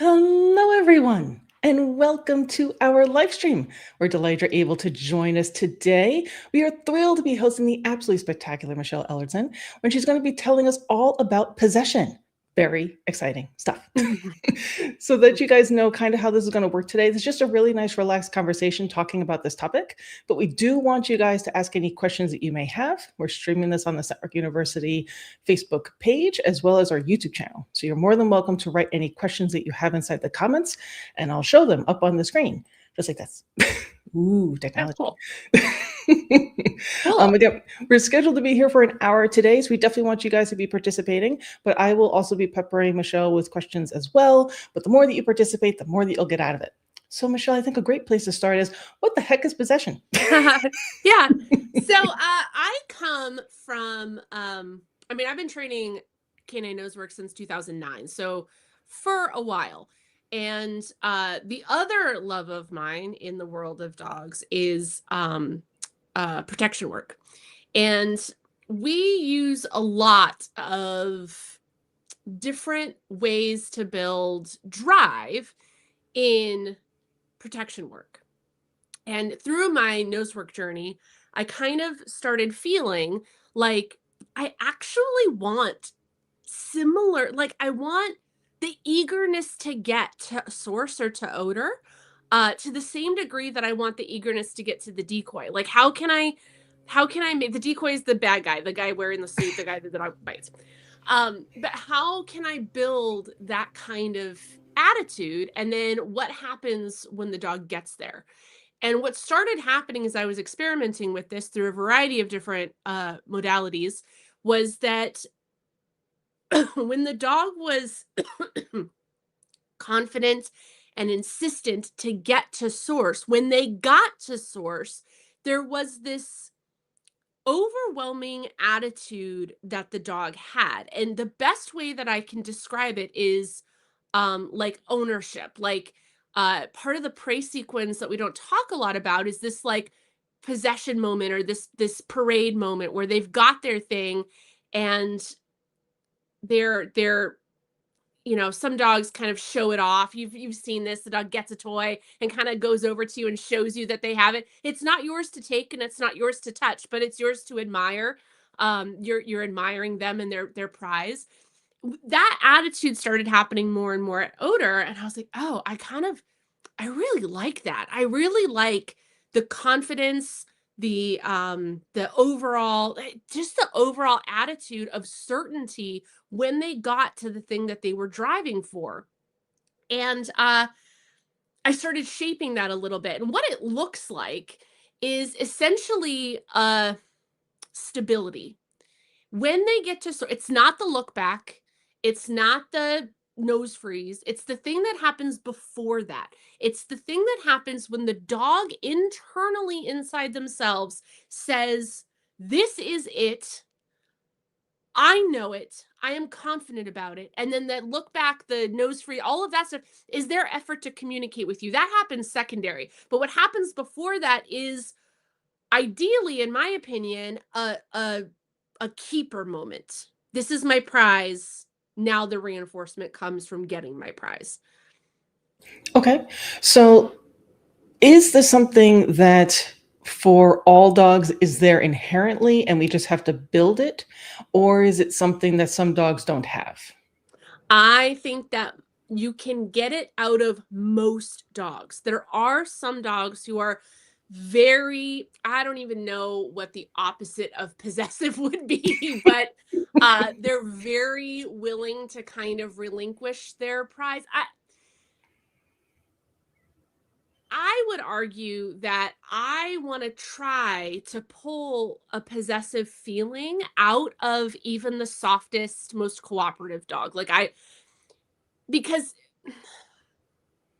Hello, everyone, and welcome to our live stream. We're delighted you're able to join us today. We are thrilled to be hosting the absolutely spectacular Michelle Ellertson when she's going to be telling us all about possession. Very exciting stuff. So that you guys know kind of how this is going to work today. It's just a really nice, relaxed conversation talking about this topic. But we do want you guys to ask any questions that you may have. We're streaming this on the Network University Facebook page as well as our YouTube channel. So you're more than welcome to write any questions that you have inside the comments, and I'll show them up on the screen, just like this. Ooh, technology. Cool. Again, we're scheduled to be here for an hour today, so we definitely want you guys to be participating, but I will also be peppering Michelle with questions as well. But the more that you participate, the more that you'll get out of it. So, Michelle, I think a great place to start is, what the heck is possession? Yeah. So I come from, I've been training canine nose work since 2009, so for a while. And the other love of mine in the world of dogs is protection work. And we use a lot of different ways to build drive in protection work. And through my nose work journey, I kind of started feeling like I actually want similar, like I want the eagerness to get to source or to odor to the same degree that I want the eagerness to get to the decoy. Like how can I make the decoy is the bad guy, the guy wearing the suit, the guy that the dog bites. But how can I build that kind of attitude? And then what happens when the dog gets there? And what started happening as I was experimenting with this through a variety of different modalities was that when the dog was confident and insistent to get to source, when they got to source, there was this overwhelming attitude that the dog had. And the best way that I can describe it is like ownership. Like part of the prey sequence that we don't talk a lot about is this like possession moment or this parade moment where they've got their thing and they're some dogs kind of show it off. You've seen this. The dog gets a toy and kind of goes over to you and shows you that they have it. It's not yours to take and it's not yours to touch, but it's yours to admire. You're admiring them and their prize. That attitude started happening more and more at odor, and I was like, oh, I really like that. I really like the confidence, the overall just the overall attitude of certainty when they got to the thing that they were driving for. And I started shaping that a little bit. And what it looks like is essentially stability. When they get to, so it's not the look back, it's not the nose freeze, it's the thing that happens before that. It's the thing that happens when the dog internally inside themselves says, this is it. I know it. I am confident about it. And then that look back, the nose free, all of that stuff is their effort to communicate with you. That happens secondary. But what happens before that is ideally, in my opinion, a keeper moment. This is my prize. Now the reinforcement comes from getting my prize. Okay, so is this something that for all dogs is there inherently and we just have to build it? Or is it something that some dogs don't have? I think that you can get it out of most dogs. There are some dogs who are very, I don't even know what the opposite of possessive would be, but they're very willing to kind of relinquish their prize. I would argue that I want to try to pull a possessive feeling out of even the softest, most cooperative dog. Because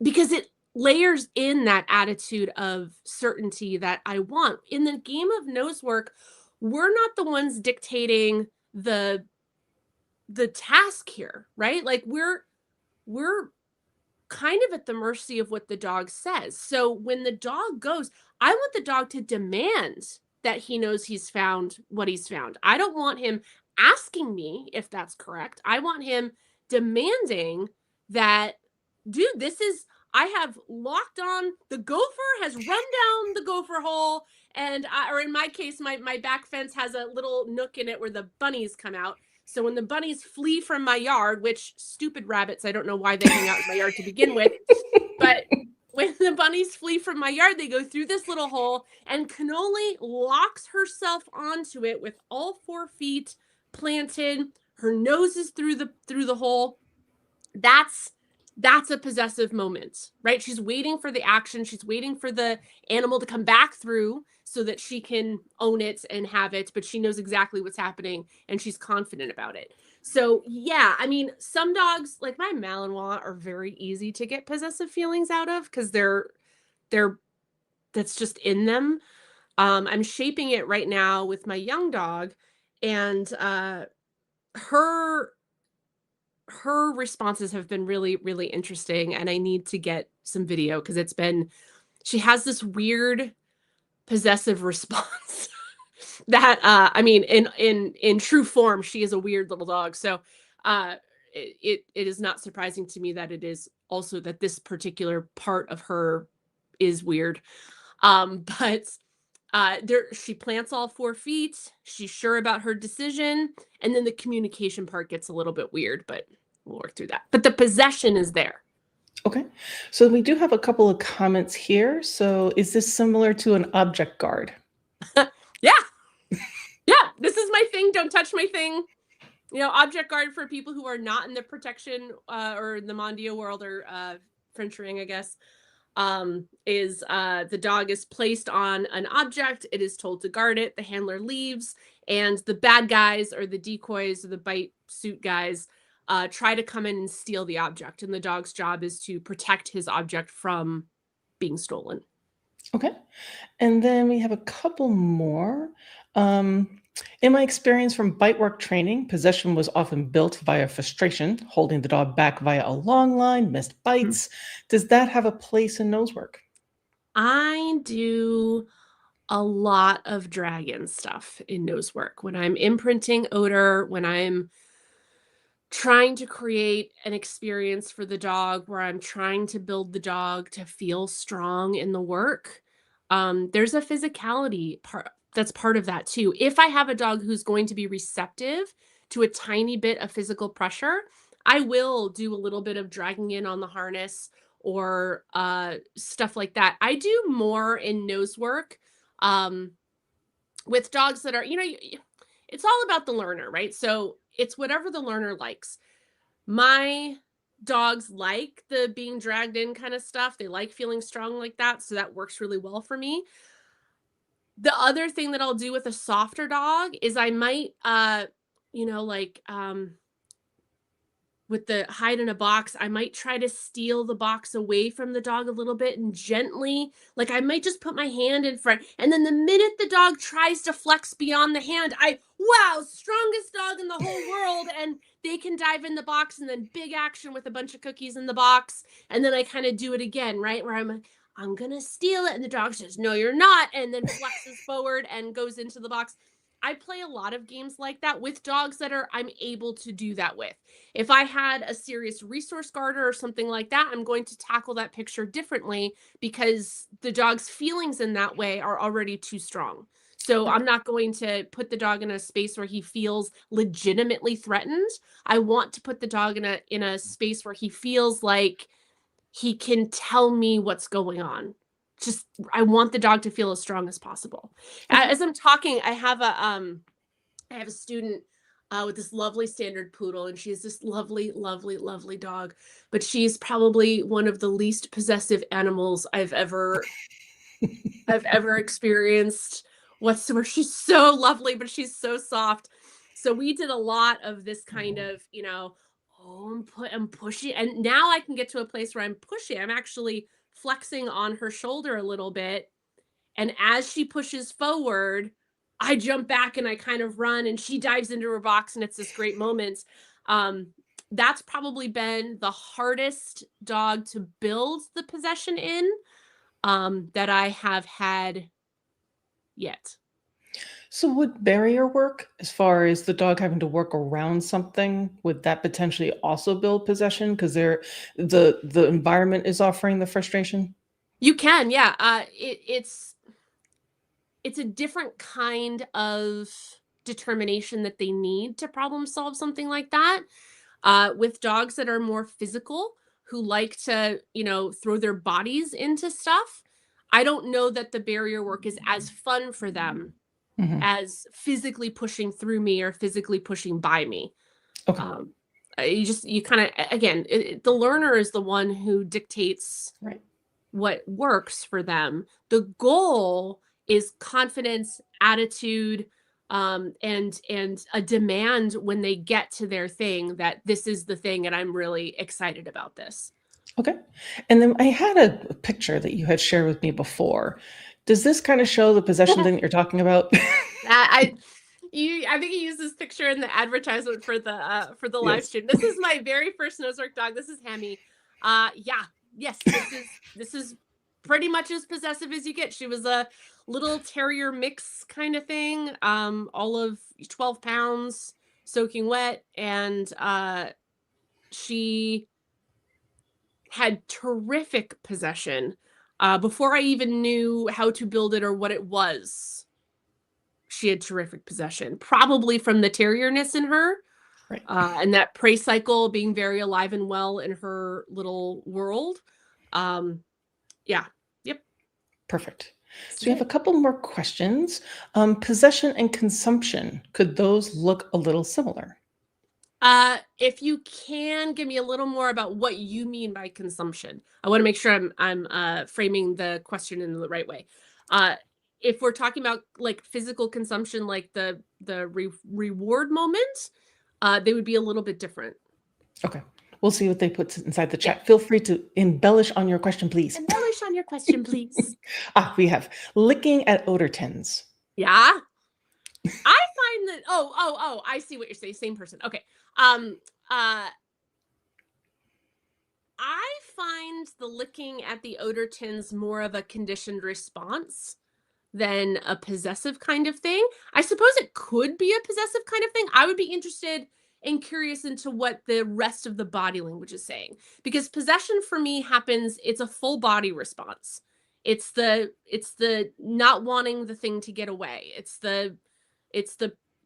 because it layers in that attitude of certainty that I want. In the game of nose work, we're not the ones dictating the task here, right? Like we're kind of at the mercy of what the dog says. So when the dog goes, I want the dog to demand that he knows he's found what he's found. I don't want him asking me if that's correct. I want him demanding that dude, I have locked on, the gopher has run down the gopher hole, and or in my case, my back fence has a little nook in it where the bunnies come out. So when the bunnies flee from my yard, which stupid rabbits, I don't know why they hang out in my yard to begin with, but when the bunnies flee from my yard, they go through this little hole, and Cannoli locks herself onto it with all 4 feet planted. Her nose is through the hole. That's a possessive moment, right? She's waiting for the action. She's waiting for the animal to come back through so that she can own it and have it, but she knows exactly what's happening and she's confident about it. So yeah, I mean, some dogs like my Malinois are very easy to get possessive feelings out of because they're that's just in them. I'm shaping it right now with my young dog, and her her responses have been really, really interesting, and I need to get some video because she has this weird possessive response that I mean in true form, she is a weird little dog. So it is not surprising to me that it is also that this particular part of her is weird. But she plants all 4 feet. She's sure about her decision, and then the communication part gets a little bit weird, but we'll work through that. But the possession is there. Okay. So we do have a couple of comments here. So is this similar to an object guard? Yeah. Yeah. This is my thing. Don't touch my thing. Object guard for people who are not in the protection or the Mondio world or French ring, I guess, is the dog is placed on an object. It is told to guard it. The handler leaves, and the bad guys or the decoys or the bite suit guys try to come in and steal the object. And the dog's job is to protect his object from being stolen. Okay. And then we have a couple more. In my experience from bite work training, possession was often built via frustration, holding the dog back via a long line, missed bites. Does that have a place in nose work? I do a lot of dragon stuff in nose work when I'm imprinting odor, when I'm trying to create an experience for the dog where I'm trying to build the dog to feel strong in the work. There's a physicality part that's part of that too. If I have a dog who's going to be receptive to a tiny bit of physical pressure, I will do a little bit of dragging in on the harness or stuff like that. I do more in nose work with dogs that are, it's all about the learner, right? So it's whatever the learner likes. My dogs like the being dragged in kind of stuff. They like feeling strong like that. So that works really well for me. The other thing that I'll do with a softer dog is I might, with the hide in a box, I might try to steal the box away from the dog a little bit and gently, like I might just put my hand in front. And then the minute the dog tries to flex beyond the hand, wow, strongest dog in the whole world. And they can dive in the box and then big action with a bunch of cookies in the box. And then I kind of do it again, right? Where I'm going to steal it. And the dog says, no, you're not. And then flexes forward and goes into the box. I play a lot of games like that with dogs that I'm able to do that with. If I had a serious resource guarder or something like that, I'm going to tackle that picture differently because the dog's feelings in that way are already too strong. So I'm not going to put the dog in a space where he feels legitimately threatened. I want to put the dog in a space where he feels like he can tell me what's going on. I want the dog to feel as strong as possible. As I'm talking, I have a student with this lovely standard poodle, and she's this lovely, lovely, lovely dog. But she's probably one of the least possessive animals I've ever experienced whatsoever. She's so lovely, but she's so soft. So we did a lot of this kind of, I'm pushing, and now I can get to a place where I'm pushing. I'm actually flexing on her shoulder a little bit, and as she pushes forward, I jump back and I kind of run, and she dives into her box, and it's this great moment. That's probably been the hardest dog to build the possession in that I have had yet. So would barrier work as far as the dog having to work around something? Would that potentially also build possession because the environment is offering the frustration? You can, yeah. It's a different kind of determination that they need to problem solve something like that. With dogs that are more physical, who like to, throw their bodies into stuff, I don't know that the barrier work is as fun for them Mhm. as physically pushing through me or physically pushing by me. Okay. Um, you kind of, again, the learner is the one who dictates Right. what works for them. The goal is confidence, attitude, and a demand when they get to their thing that this is the thing and I'm really excited about this. Okay. And then I had a picture that you had shared with me before. Does this kind of show the possession thing that you're talking about? I I think you used this picture in the advertisement for the live Yes. stream. This is my very first nosework dog. This is Hemi. Yeah, yes, this is pretty much as possessive as you get. She was a little terrier mix kind of thing. All of 12 pounds, soaking wet, and she had terrific possession. Before I even knew how to build it or what it was, she had terrific possession, probably from the terrierness in her, Right. and that prey cycle being very alive and well in her little world. Um, yeah, yep, Perfect. this So is we have a it. couple more questions. Possession and consumption, could those look a little similar? If you can give me a little more about what you mean by consumption, I want to make sure I'm framing the question in the right way. Uh, if we're talking about like physical consumption, like the reward moment, they would be a little bit different. Okay. We'll see what they put inside the Yeah. chat. Feel free to embellish on your question, please. Embellish on your question, please. We have licking at odor tins. Yeah. I find that I see what you're saying. Same person. Okay. Um uh I find the licking at the odor tins more of a conditioned response than a possessive kind of thing. I suppose it could be a possessive kind of thing. I would be interested and curious into what the rest of the body language is saying, because possession for me happens, it's a full body response. It's the not wanting the thing to get away. It's the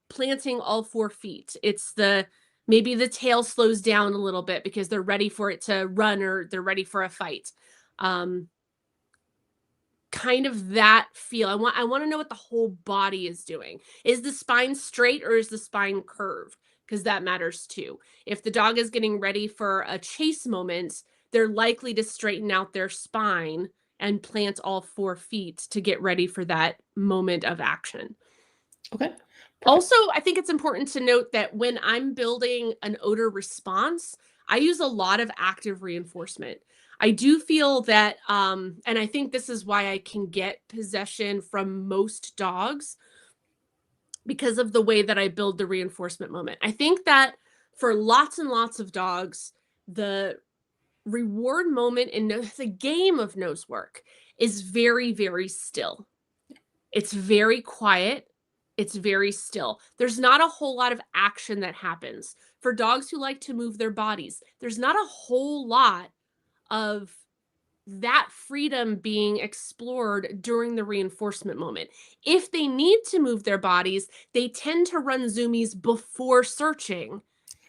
planting all 4 feet. It's the maybe the tail slows down a little bit because they're ready for it to run or they're ready for a fight. Um, kind of that feel. I want to know what the whole body is doing. Is the spine straight or is the spine curved? Because that matters too. If the dog is getting ready for a chase moment, they're likely to straighten out their spine and plant all 4 feet to get ready for that moment of action. Okay. Also, Perfect. I think it's important to note that when I'm building an odor response, I use a lot of active reinforcement. I do feel that, and I think this is why I can get possession from most dogs because of the way that I build the reinforcement moment. I think that for lots and lots of dogs, the reward moment in the game of nose work is very, very still. It's very quiet. It's very still. There's not a whole lot of action that happens. For dogs who like to move their bodies, there's not a whole lot of that freedom being explored during the reinforcement moment. If they need to move their bodies, they tend to run zoomies before searching.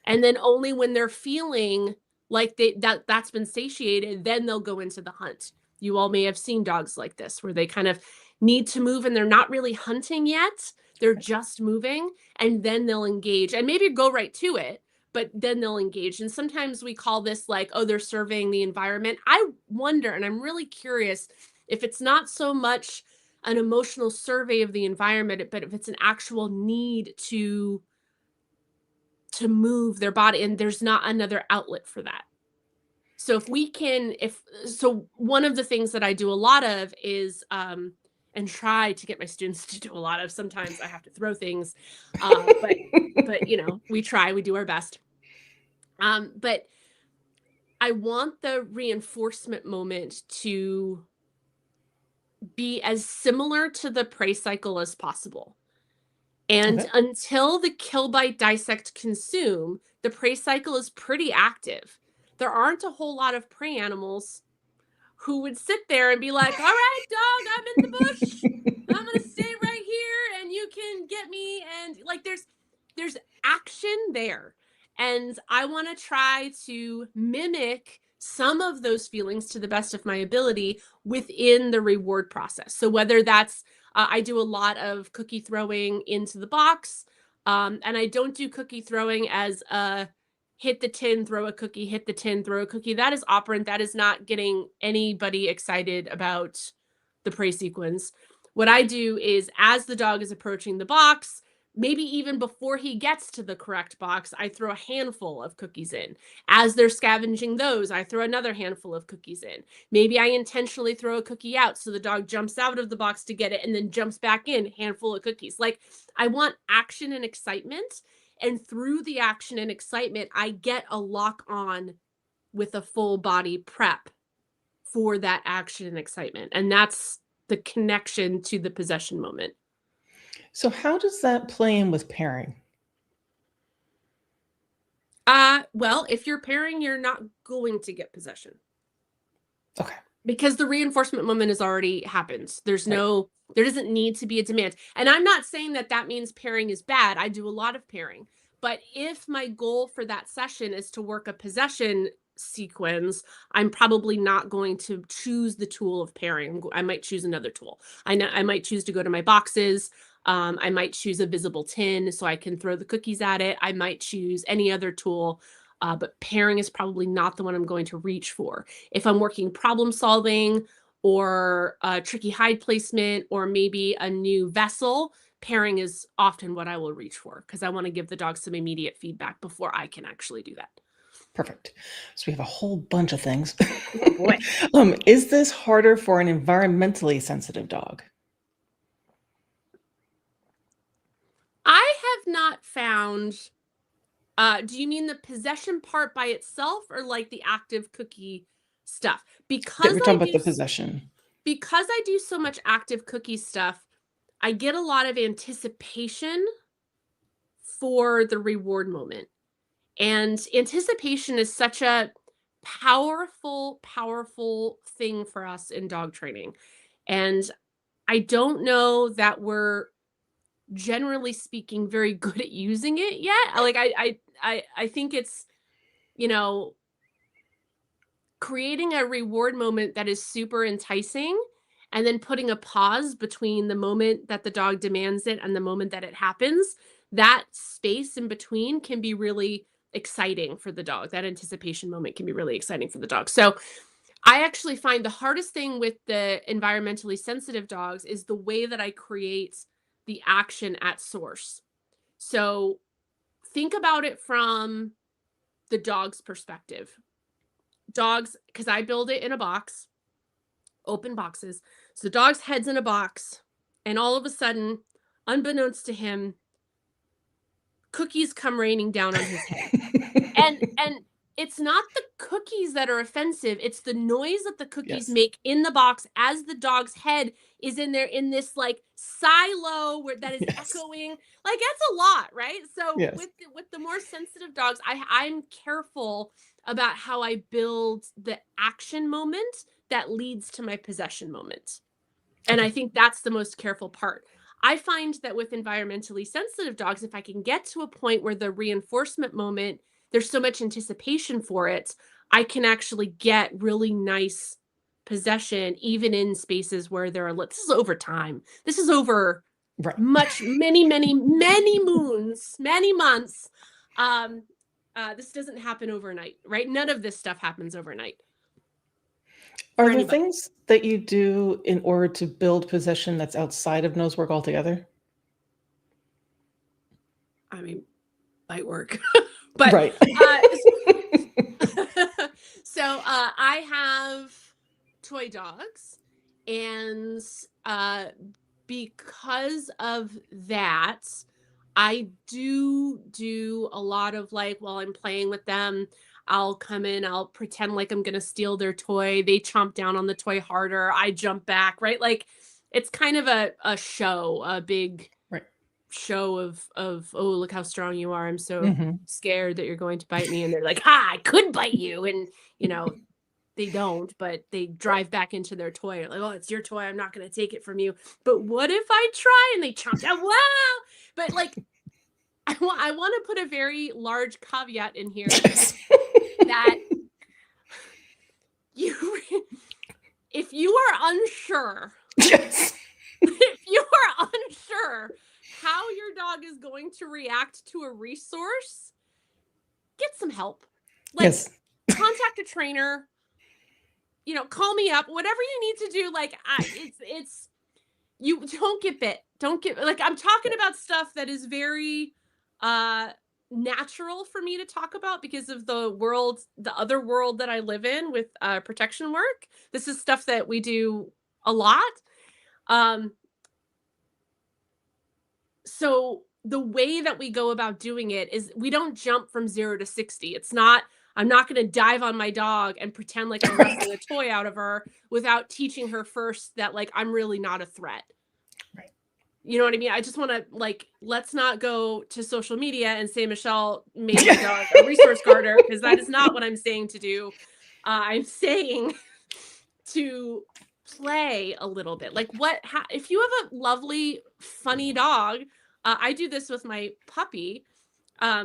And then only when they're feeling like that's been satiated, then they'll go into the hunt. You all may have seen dogs like this where they kind of need to move and they're not really hunting yet. They're just moving and then they'll engage and maybe go right to it, but then they'll engage. And sometimes we call this like, oh, they're surveying the environment. I wonder, and I'm really curious if it's not so much an emotional survey of the environment, but if it's an actual need to move their body and there's not another outlet for that. So if we can, if so, one of the things that I do a lot of is and try to get my students to do a lot of. Sometimes I have to throw things, but we try, we do our best. But I want the reinforcement moment to be as similar to the prey cycle as possible. And Okay. until the kill, bite, dissect, consume, the prey cycle is pretty active. There aren't a whole lot of prey animals who would sit there and be like, all right, dog, I'm in the bush. I'm going to stay right here and you can get me. And like, there's action there. And I want to try to mimic some of those feelings to the best of my ability within the reward process. So whether that's, I do a lot of cookie throwing into the box. And I don't do cookie throwing as a hit the tin, throw a cookie, hit the tin, throw a cookie. That is operant. That is not getting anybody excited about the prey sequence. What I do is as the dog is approaching the box, maybe even before he gets to the correct box, I throw a handful of cookies in. As they're scavenging those, I throw another handful of cookies in. Maybe I intentionally throw a cookie out so the dog jumps out of the box to get it and then jumps back in, handful of cookies. Like I want action and excitement. And through the action and excitement, I get a lock on with a full body prep for that action and excitement. And that's the connection to the possession moment. So how does that play in with pairing? Well, if you're pairing, you're not going to get possession. Okay. Because the reinforcement moment has already happened. There Right. doesn't need to be a demand. And I'm not saying that that means pairing is bad. I do a lot of pairing. But if my goal for that session is to work a possession sequence, I'm probably not going to choose the tool of pairing. I might choose another tool. I know I might choose to go to my boxes. I might choose a visible tin so I can throw the cookies at it. I might choose any other tool. But pairing is probably not the one I'm going to reach for. If I'm working problem solving or a tricky hide placement or maybe a new vessel, pairing is often what I will reach for because I want to give the dog some immediate feedback before I can actually do that. Perfect. So we have a whole bunch of things. Oh boy. Is this harder for an environmentally sensitive dog? I have not found, do you mean the possession part by itself or like the active cookie stuff? That we're talking about the possession. Because I do so much active cookie stuff, I get a lot of anticipation for the reward moment. And anticipation is such a powerful, powerful thing for us in dog training. And I don't know that we're generally speaking very good at using it yet. Like I think it's, you know, creating a reward moment that is super enticing and then putting a pause between the moment that the dog demands it and the moment that it happens, that space in between can be really exciting for the dog. That anticipation moment can be really exciting for the dog. So I actually find the hardest thing with the environmentally sensitive dogs is the way that I create the action at source. So think about it from the dog's perspective. Dogs, because I build it in a box, open boxes. So the dog's head's in a box, and all of a sudden, unbeknownst to him, cookies come raining down on his head. And it's not the cookies that are offensive, it's the noise that the cookies Yes. make in the box as the dog's head is in there in this like silo where that is Yes. echoing. Like that's a lot, right? So Yes. with the more sensitive dogs, I'm careful about how I build the action moment that leads to my possession moment. And I Okay. think that's the most careful part. I find that with environmentally sensitive dogs, if I can get to a point where the reinforcement moment, there's so much anticipation for it, I can actually get really nice possession, even in spaces where there are, this is over time. This is over Right. many moons, many months. Um, this doesn't happen overnight, right? None of this stuff happens overnight Are for there anybody. things that you do in order to build possession that's outside of nose work altogether? I mean, might work. But Right. uh so I have toy dogs and because of that I do a lot of like while I'm playing with them, I'll come in, I'll pretend like I'm going to steal their toy, they chomp down on the toy harder, I jump back, right? Like it's kind of a show, a big Right. show of oh, look how strong you are, I'm so Mhm. scared that you're going to bite me, and they're like, ha, I could bite you, and they don't, but they drive back into their toy like, oh, it's your toy, I'm not going to take it from you, but what if I try, and they chomp down, wow. But like, I want to put a very large caveat in here Yes. that you if you are unsure Yes. if you are unsure how your dog is going to react to a resource, get some help. Like, Yes. contact a trainer, call me up, whatever you need to do. Like, it's you don't get bit. Don't get, like, I'm talking about stuff that is very uh natural for me to talk about because of the other world that I live in with protection work. This is stuff that we do a lot. Um so the way that we go about doing it is we don't jump from 0 to 60. It's not, I'm not going to dive on my dog and pretend like I'm Right. wrestling a toy out of her without teaching her first that, like, I'm really not a threat. Right. You know what I mean? I just want to, like, let's not go to social media and say Michelle made my dog a resource guarder, because that is not what I'm saying to do. I'm saying to play a little bit. Like, if you have a lovely, funny dog, I do this with my puppy.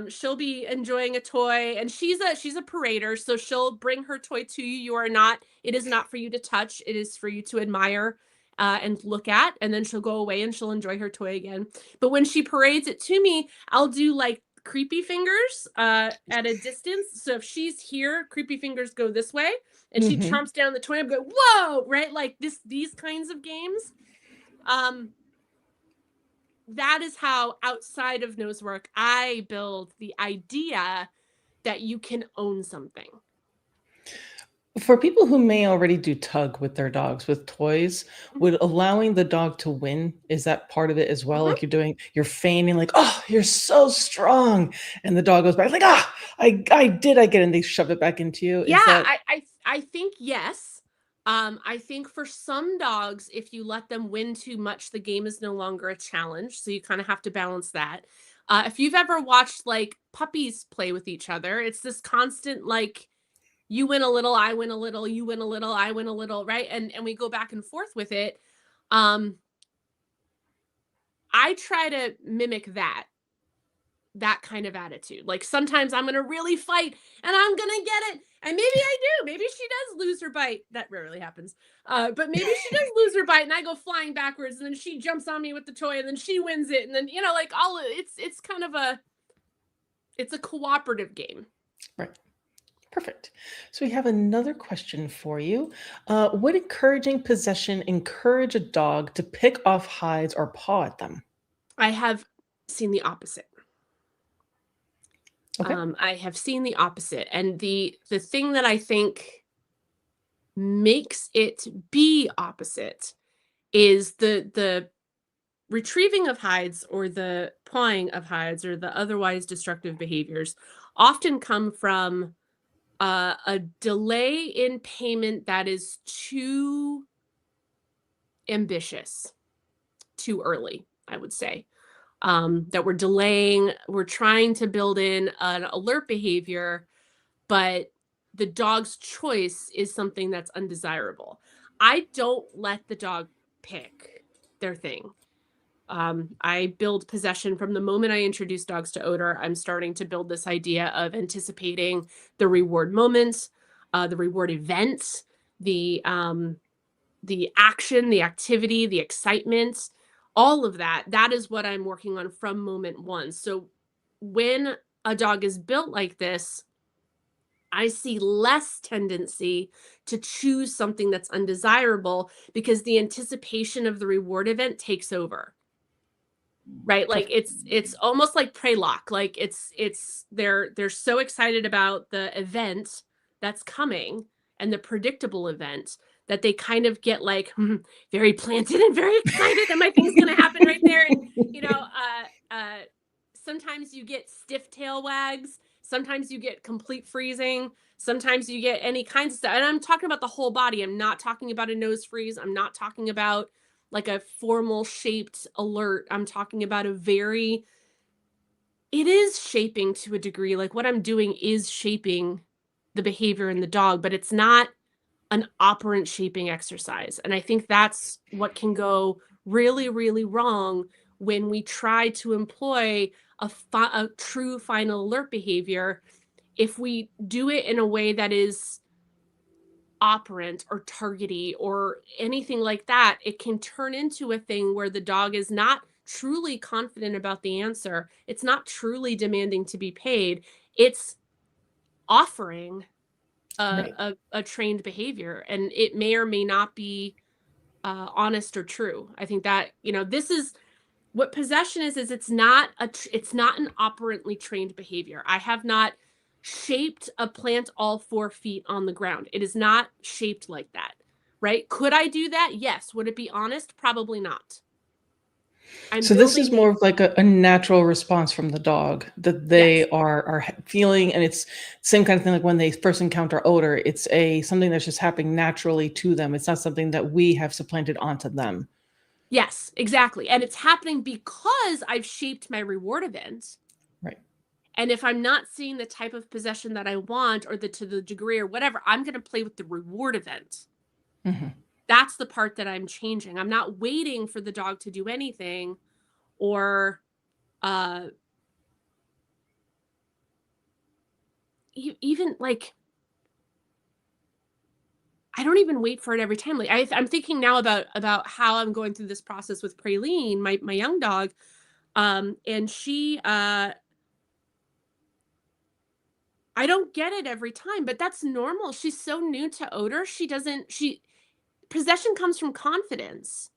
She'll be enjoying a toy, and she's a parader, so she'll bring her toy to you. It is not for you to touch. It is for you to admire and look at, and then she'll go away and she'll enjoy her toy again. But when she parades it to me, I'll do like creepy fingers at a distance. So if she's here, creepy fingers go this way, and she Mhm. chomps down the toy, I'm going, whoa, right? Like these kinds of games. Um, that is how, outside of nose work, I build the idea that you can own something. For people who may already do tug with their dogs with toys, Mhm. would allowing the dog to win, is that part of it as well? Mhm. Like you're feigning like, "Oh, you're so strong," and the dog goes back like, "Ah, I did, I get it," and they shove it back into you. Yeah, Is that I think yes. I think for some dogs, if you let them win too much, the game is no longer a challenge. So you kind of have to balance that. If you've ever watched like puppies play with each other, it's this constant, like, you win a little, I win a little, you win a little, I win a little, right? And we go back and forth with it. Um, I try to mimic that kind of attitude. Like, sometimes I'm gonna really fight and I'm gonna get it. And maybe I do. Maybe she does lose her bite. That rarely happens. But maybe she does lose her bite and I go flying backwards, and then she jumps on me with the toy and then she wins it. And then, like, all it's kind of it's a cooperative game. right? Perfect. So we have another question for you. Would encouraging possession encourage a dog to pick off hides or paw at them? I have seen the opposite. Okay. I have seen the opposite. And the thing that I think makes it be opposite is the retrieving of hides, or the pawing of hides, or the otherwise destructive behaviors often come from a delay in payment that is too ambitious, too early, I would say. That we're trying to build in an alert behavior, but the dog's choice is something that's undesirable. I don't let the dog pick their thing. I build possession from the moment I introduce dogs to odor. I'm starting to build this idea of anticipating the reward moments, the reward events, the action, the activity, the excitement, all of that. That is what I'm working on from moment one. So when a dog is built like this, I see less tendency to choose something that's undesirable because the anticipation of the reward event takes over. Right? Like, Perfect. it's almost like Preylock. Like, they're so excited about the event that's coming, and the predictable event, that they kind of get like, very planted and very excited that my thing's gonna happen right there. And sometimes you get stiff tail wags, sometimes you get complete freezing, sometimes you get any kinds of stuff. And I'm talking about the whole body. I'm not talking about a nose freeze. I'm not talking about like a formal shaped alert. I'm talking about it is shaping to a degree. Like what I'm doing is shaping the behavior in the dog, but it's not an operant shaping exercise. And I think that's what can go really, really wrong when we try to employ a true final alert behavior. If we do it in a way that is operant or targety or anything like that, it can turn into a thing where the dog is not truly confident about the answer. It's not truly demanding to be paid. It's offering Right. a trained behavior, and it may or may not be honest or true. I think that, this is what possession is it's not an operantly trained behavior. I have not shaped a plant all 4 feet on the ground. It is not shaped like that, right? Could I do that? Yes. Would it be honest? Probably not. I'm So this is building more of like a natural response from the dog that yes. they are feeling, and it's same kind of thing like when they first encounter odor. It's something that's just happening naturally to them. It's not something that we have supplanted onto them. Yes, exactly. And it's happening because I've shaped my reward event. Right. And if I'm not seeing the type of possession that I want, or to the degree or whatever, I'm going to play with the reward event. Hmm. That's the part that I'm changing. I'm not waiting for the dog to do anything, or uh even like I don't even wait for it every time. Like I'm thinking now about how I'm going through this process with Praline, my young dog. And she I don't get it every time, but that's normal. She's so new to odor. She possession comes from confidence.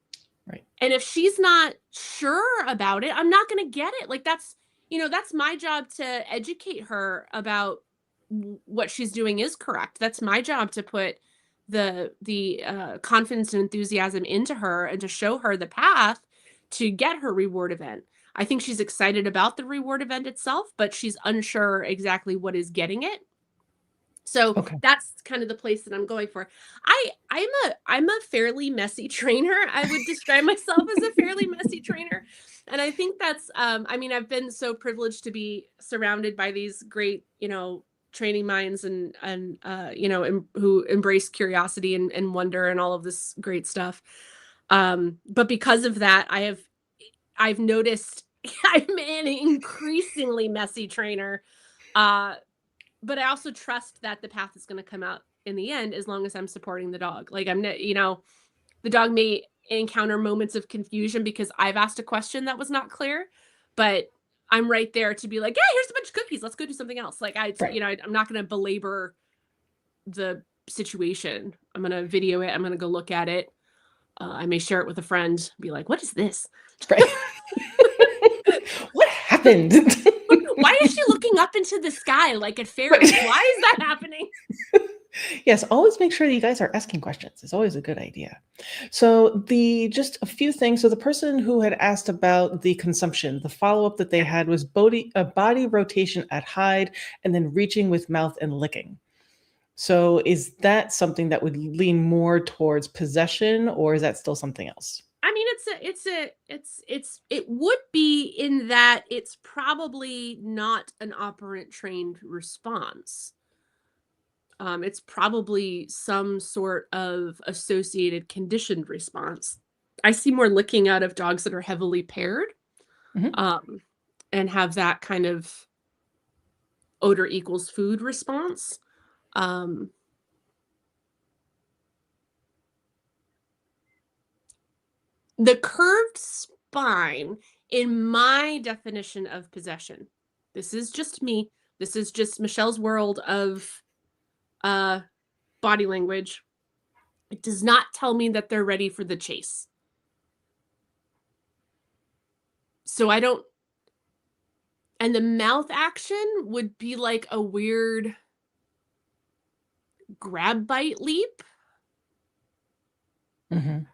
Right. And if she's not sure about it, I'm not going to get it. Like that's my job to educate her about what she's doing is correct. That's my job to put the confidence and enthusiasm into her and to show her the path to get her reward event. I think she's excited about the reward event itself, but she's unsure exactly what is getting it. So Okay. that's kind of the place that I'm going for. I'm a fairly messy trainer. I would describe myself as a fairly messy trainer. And I think that's I mean, I've been so privileged to be surrounded by these great, training minds and who embrace curiosity and wonder and all of this great stuff. But because of that, I've noticed I'm an increasingly messy trainer. Uh but I also trust that the path is going to come out in the end as long as I'm supporting the dog. Like I'm not, the dog may encounter moments of confusion because I've asked a question that was not clear, but I'm right there to be like, yeah, here's a bunch of cookies. Let's go do something else. Like Right. I'm not going to belabor the situation. I'm going to video it. I'm going to go look at it. I may share it with a friend, be like, what is this? Right. What happened? Why is she looking up into the sky like a fairy? Right. Why is that happening? Yes, always make sure that you guys are asking questions. It's always a good idea. So just a few things. So the person who had asked about the consumption, the follow-up that they Yeah. had was body rotation at hide and then reaching with mouth and licking. So is that something that would lean more towards possession, or is that still something else? I mean, it would be in that it's probably not an operant trained response. It's probably some sort of associated conditioned response. I see more licking out of dogs that are heavily paired, Mhm. um, and have that kind of odor equals food response. Um, the curved spine, in my definition of possession, this is just me. This is just Michelle's world of uh, body language. It does not tell me that they're ready for the chase. So I don't, and the mouth action would be like a weird grab bite leap. Mhm.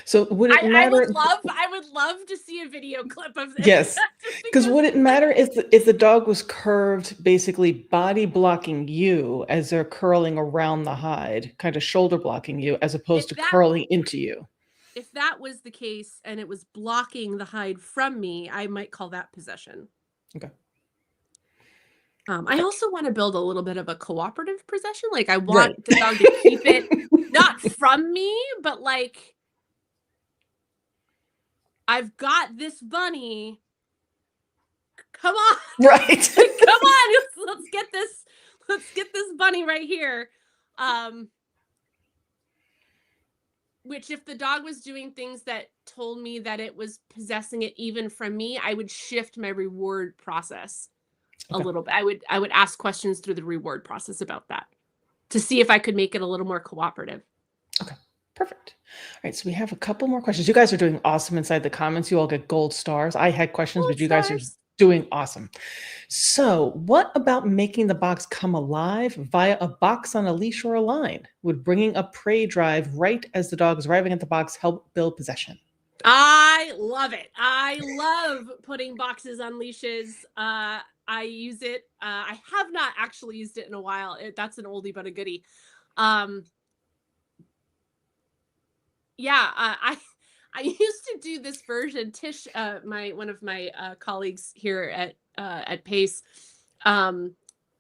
So would it I matter? would love to see a video clip of this. Yes, Just because because would it matter if the dog was curved, basically body blocking you as they're curling around the hide, kind of shoulder blocking you, as opposed if to that curling into you? if that was the case and it was blocking the hide from me, I might call that possession. Okay. I also want to build a little bit of a cooperative possession. Like I Right. want the dog to keep it not from me, but like I've got this bunny. Come on. Right. Come on. Let's get this bunny right here. Um which if the dog was doing things that told me that it was possessing it even from me, I would shift my reward process a Okay. little bit. I would ask questions through the reward process about that to see if I could make it a little more cooperative. Okay. Perfect. All right. So we have a couple more questions. You guys are doing awesome inside the comments. You all get gold stars. I had questions, Gold but you guys are stars. doing awesome. So, what about making the box come alive via a box on a leash or a line? Would bringing a prey drive right as the dog is arriving at the box help build possession? I love it. I love putting boxes on leashes. I use it. I have not actually used it in a while. That's an oldie but a goodie. Um, yeah, I used to do this version. Tish, my one of my colleagues here at Pace, um,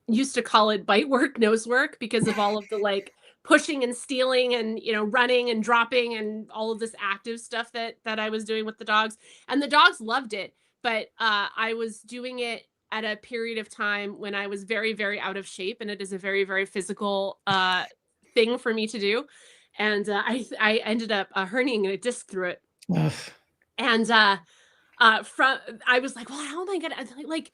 used to call it bite work, nose work because of all of the like pushing and stealing and running and dropping and all of this active stuff that I was doing with the dogs. And the dogs loved it, but I was doing it at a period of time when I was very, very out of shape, and it is a very, very physical thing for me to do. And I ended up herniating a disc through it. Ugh. And from I was like, well, how am I gonna like?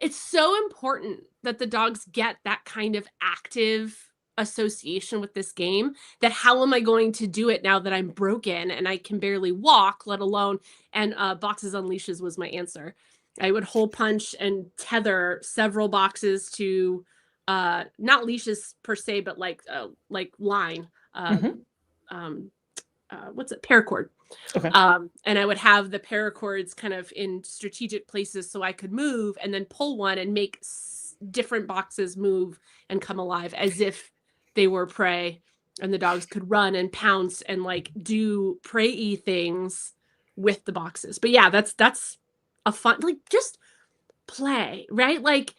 It's so important that the dogs get that kind of active association with this game, that how am I going to do it now that I'm broken and I can barely walk, let alone, and boxes on leashes was my answer. I would hole punch and tether several boxes to not leashes per se, but like line. Mhm. Um, what's it? Paracord. Okay. And I would have the paracords kind of in strategic places so I could move and then pull one and make different boxes move and come alive as if they were prey, and the dogs could run and pounce and like do prey-y things with the boxes. But yeah, that's a fun, like, just play, right? Like,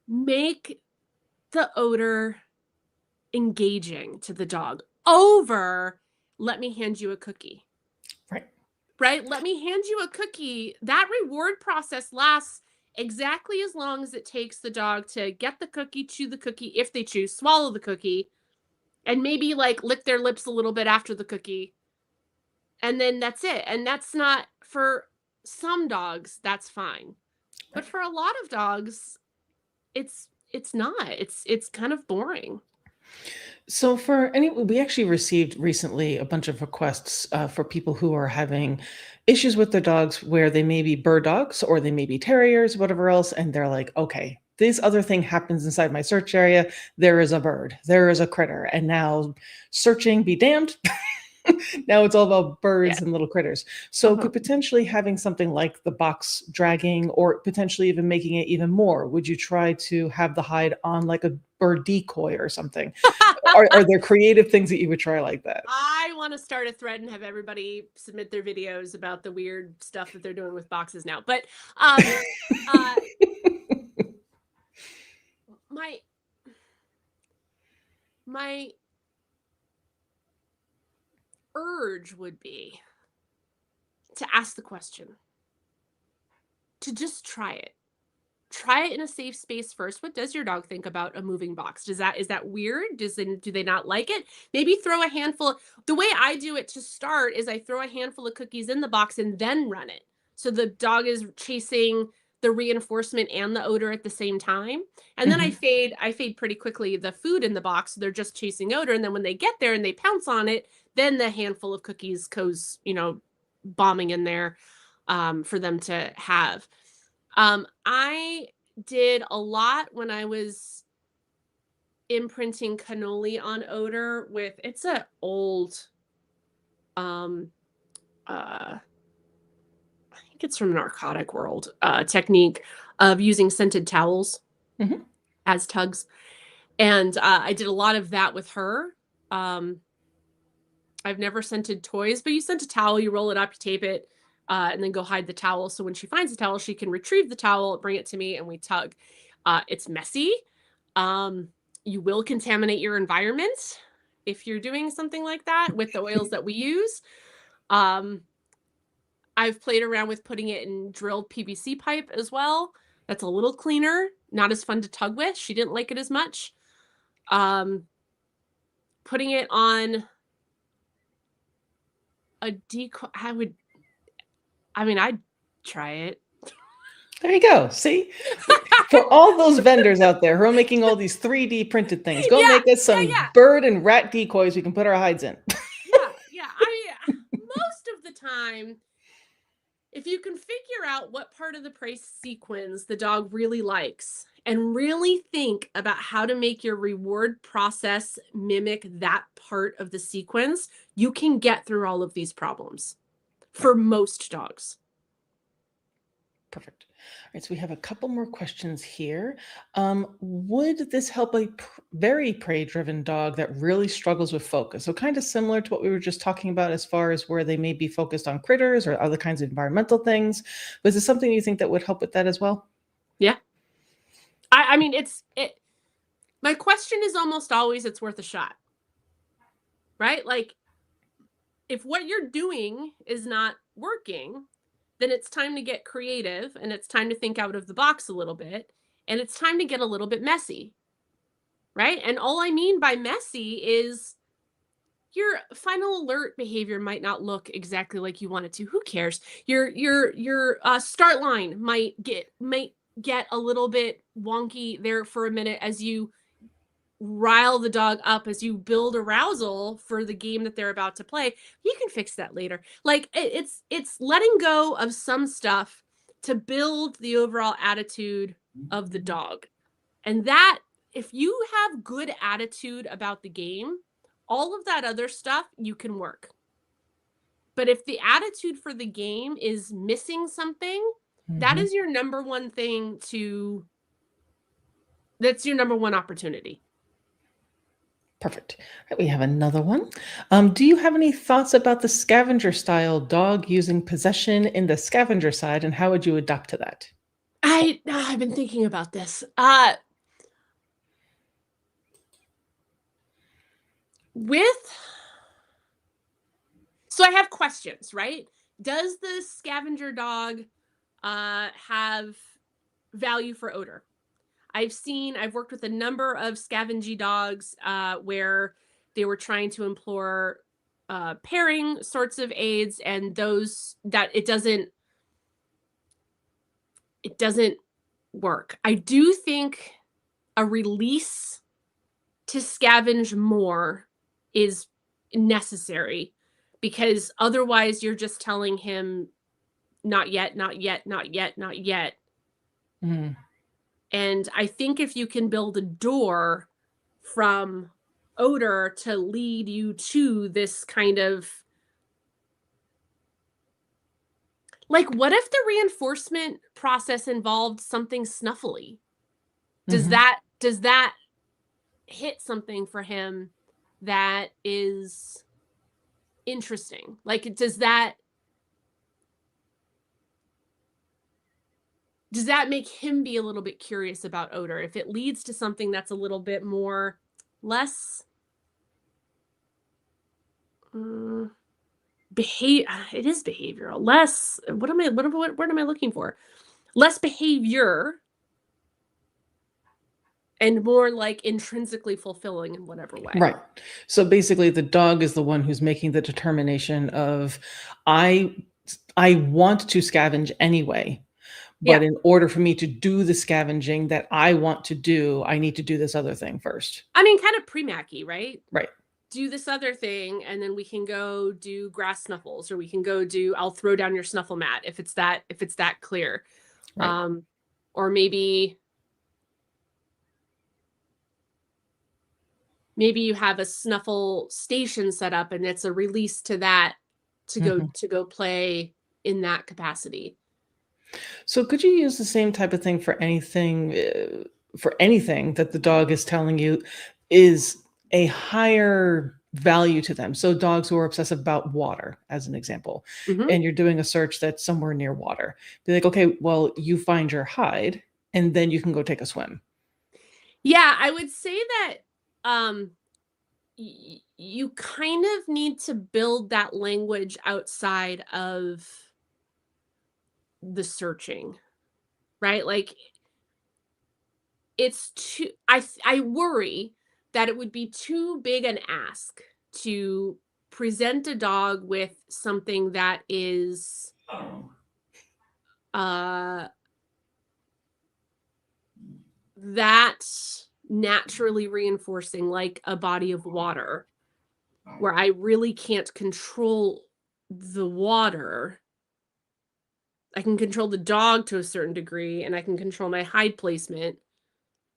make the odor engaging to the dog over let me hand you a cookie. Right. Right? Let me hand you a cookie. That reward process lasts exactly as long as it takes the dog to get the cookie, chew the cookie if they choose, swallow the cookie, and maybe like lick their lips a little bit after the cookie. And then that's it. And that's not for some dogs, that's fine. But Right. for a lot of dogs, it's not. It's kind of boring. So we actually received recently a bunch of requests for people who are having issues with their dogs where they may be bird dogs or they may be terriers, whatever else, and they're like, okay, this other thing happens inside my search area. There is a bird, there is a critter, and now searching be damned. Now it's all about Yeah. birds and little critters. So Uh-huh. could potentially having something like the box dragging or potentially even making it even more, would you try to have the hide on like a bird decoy or something? Are there creative things that you would try like that? I want to start a thread and have everybody submit their videos about the weird stuff that they're doing with boxes now. But uh my my urge would be to ask the question, to just try it. Try it in a safe space first. What does your dog think about a moving box? Is that weird? Do they not like it? Maybe throw a handful. The way I do it to start is I throw a handful of cookies in the box and then run it. So the dog is chasing the reinforcement and the odor at the same time. And then Mhm. I fade pretty quickly the food in the box. So they're just chasing odor. And then when they get there and they pounce on it, then the handful of cookies goes, bombing in there for them to have. I did a lot when I was imprinting cannoli on odor with it's a old I think it's from Narcotic World, technique of using scented towels Mhm. as tugs. And I did a lot of that with her. Um, I've never scented toys, but you scent a towel, you roll it up, you tape it, and then go hide the towel. So when she finds the towel, she can retrieve the towel, bring it to me, and we tug. It's messy. Um, you will contaminate your environment if you're doing something like that with the oils that we use. Um, I've played around with putting it in drilled PVC pipe as well. That's a little cleaner, not as fun to tug with. She didn't like it as much. Um, putting it on a decoy, I'd try it. There you go. See? For all those vendors out there who are making all these 3D printed things, go Yeah, make us yeah, some yeah, bird and rat decoys we can put our hides in. yeah, yeah. Most of the time, if you can figure out what part of the price sequence the dog really likes and really think about how to make your reward process mimic that part of the sequence, you can get through all of these problems for most dogs. Perfect. All right, so we have a couple more questions here. Would this help a very prey-driven dog that really struggles with focus? So kind of similar to what we were just talking about as far as where they may be focused on critters or other kinds of environmental things. Was this something you think that would help with that as well? Yeah. I mean, my question is almost always it's worth a shot, right? Like, if what you're doing is not working, then it's time to get creative and it's time to think out of the box a little bit and it's time to get a little bit messy, right? And all I mean by messy is your final alert behavior might not look exactly like you want it to. Who cares? Your start line might get a little bit wonky there for a minute as you rile the dog up, as you build arousal for the game that they're about to play. You can fix that later. Like it's letting go of some stuff to build the overall attitude of the dog. And that, if you have good attitude about the game, all of that other stuff you can work. But if the attitude for the game is missing something, that Mhm. is your number one thing that's your number one opportunity. Perfect. All right, we have another one. Do you have any thoughts about the scavenger style dog using possession in the scavenger side, and how would you adapt to that? I've been thinking about this. With So I have questions, right? Does the scavenger dog have value for odor? I've worked with a number of scavenging dogs where they were trying to implore pairing sorts of aids, and those that it doesn't work. I do think a release to scavenge more is necessary, because otherwise you're just telling him not yet, not yet, not yet, not yet. Mm, And I think if you can build a door from odor to lead you to this kind of, like, what if the reinforcement process involved something snuffly? Does mhm. that hit something for him that is interesting? Like, does that make him be a little bit curious about odor if it leads to something that's a little bit more less uh, it is behavioral, less, what am I looking for, less behavior and more like intrinsically fulfilling in whatever way. Right. So basically the dog is the one who's making the determination of I I want to scavenge anyway, Yeah, but in order for me to do the scavenging that I want to do, I need to do this other thing first. I mean, kind of pre-Mackie, right? Right. Do this other thing and then we can go do grass snuffles, or we can go do, I'll throw down your snuffle mat if it's that clear. Right. um or maybe you have a snuffle station set up and it's a release to that to go play in that capacity. So could you use the same type of thing for anything that the dog is telling you is a higher value to them? So dogs who are obsessive about water, as an example, Mhm. and you're doing a search that's somewhere near water. Be like, okay, well, you find your hide, and then you can go take a swim. Yeah, I would say that um you kind of need to build that language outside of the searching, right? Like it's too I worry that it would be too big an ask to present a dog with something that is uh that naturally reinforcing, like a body of water, where I really can't control the water. I can control the dog to a certain degree, and I can control my hide placement,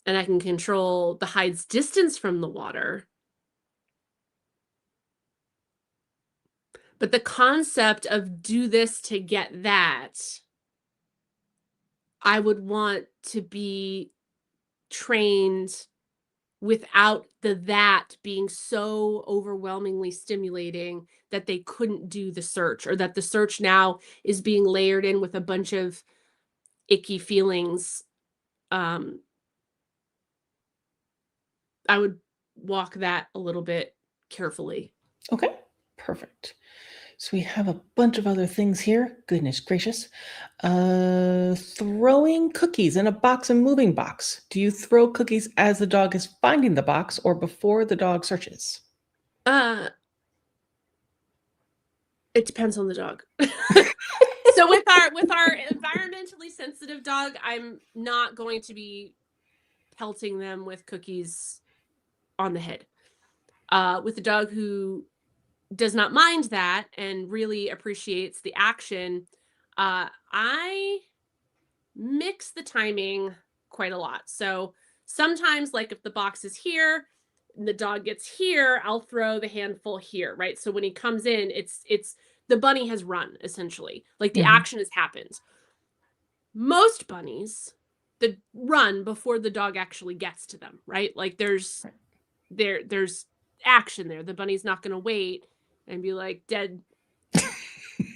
and I can control the hide's distance from the water. But the concept of do this to get that, I would want to be trained without the that being so overwhelmingly stimulating that they couldn't do the search, or that the search now is being layered in with a bunch of icky feelings. um I would walk that a little bit carefully. Okay, perfect. So we have a bunch of other things here. Goodness gracious. Throwing cookies in a box and moving box. Do you throw cookies as the dog is finding the box or before the dog searches? uh it depends on the dog. So with our environmentally sensitive dog, I'm not going to be pelting them with cookies on the head. With a dog who does not mind that and really appreciates the action, I mix the timing quite a lot. So sometimes, like if the box is here and the dog gets here, I'll throw the handful here, right? So when he comes in, it's the bunny has run essentially. Like the Mhm. action has happened. Most bunnies the run before the dog actually gets to them, right? Like Right. there's action there. The bunny's not going to wait and be like dead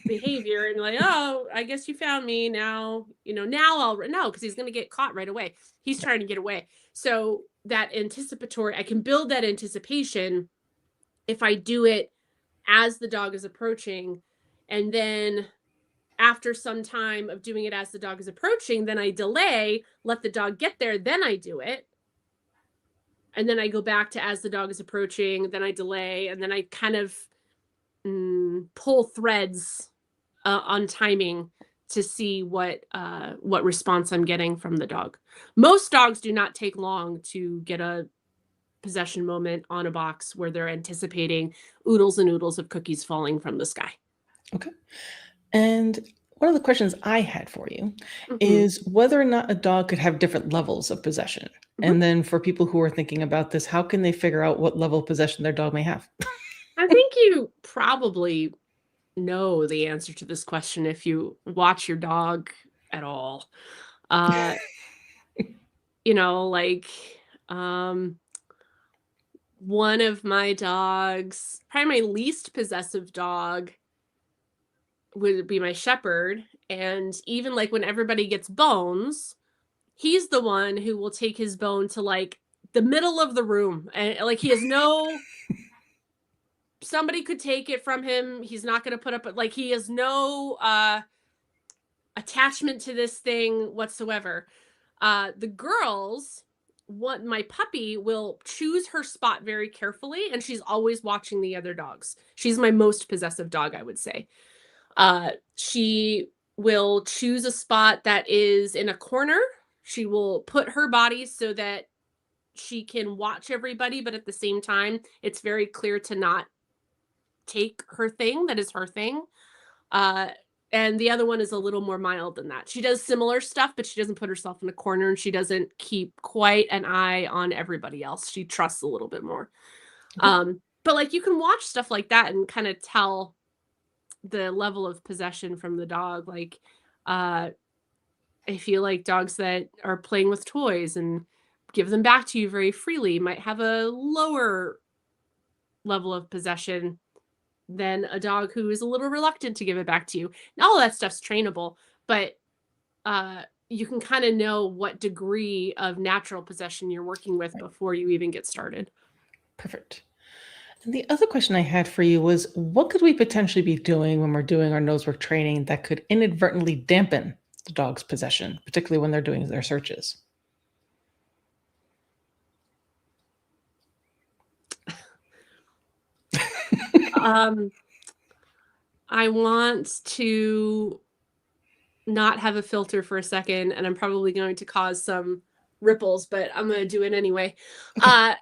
behavior and like, oh, I guess you found me now. Now I'll no, because he's going to get caught right away. He's trying to get away. So that anticipatory, I can build that anticipation if I do it as the dog is approaching, and then after some time of doing it as the dog is approaching, then I delay, let the dog get there, then I do it. And then I go back to as the dog is approaching, then I delay, and then I kind of pull threads on timing to see what response I'm getting from the dog. Most dogs do not take long to get a possession moment on a box where they're anticipating oodles and oodles of cookies falling from the sky. Okay. And one of the questions I had for you Mhm, is whether or not a dog could have different levels of possession. mhm. And then for people who are thinking about this, how can they figure out what level of possession their dog may have? I think you probably know the answer to this question if you watch your dog at all. Uh, like, um, one of my dogs, probably my least possessive dog, would be my shepherd. And even like when everybody gets bones, he's the one who will take his bone to like the middle of the room. And like he has no somebody could take it from him. He's not going to put up like he has no attachment to this thing whatsoever. The girls, what my puppy will choose her spot very carefully, and she's always watching the other dogs. She's my most possessive dog, I would say. She will choose a spot that is in a corner. She will put her body so that she can watch everybody, but at the same time, it's very clear to not take her thing that is her thing. Uh, and the other one is a little more mild than that. She does similar stuff, but she doesn't put herself in a corner and she doesn't keep quite an eye on everybody else. She trusts a little bit more. Okay. But like you can watch stuff like that and kind of tell the level of possession from the dog. Like, I feel like dogs that are playing with toys and give them back to you very freely might have a lower level of possession than a dog who is a little reluctant to give it back to you. And all that stuff's trainable, but you can kind of know what degree of natural possession you're working with before you even get started. Perfect. And the other question I had for you was, what could we potentially be doing when we're doing our nosework training that could inadvertently dampen the dog's possession, particularly when they're doing their searches? I want to not have a filter for a second, and I'm probably going to cause some ripples, but I'm going to do it anyway. Okay.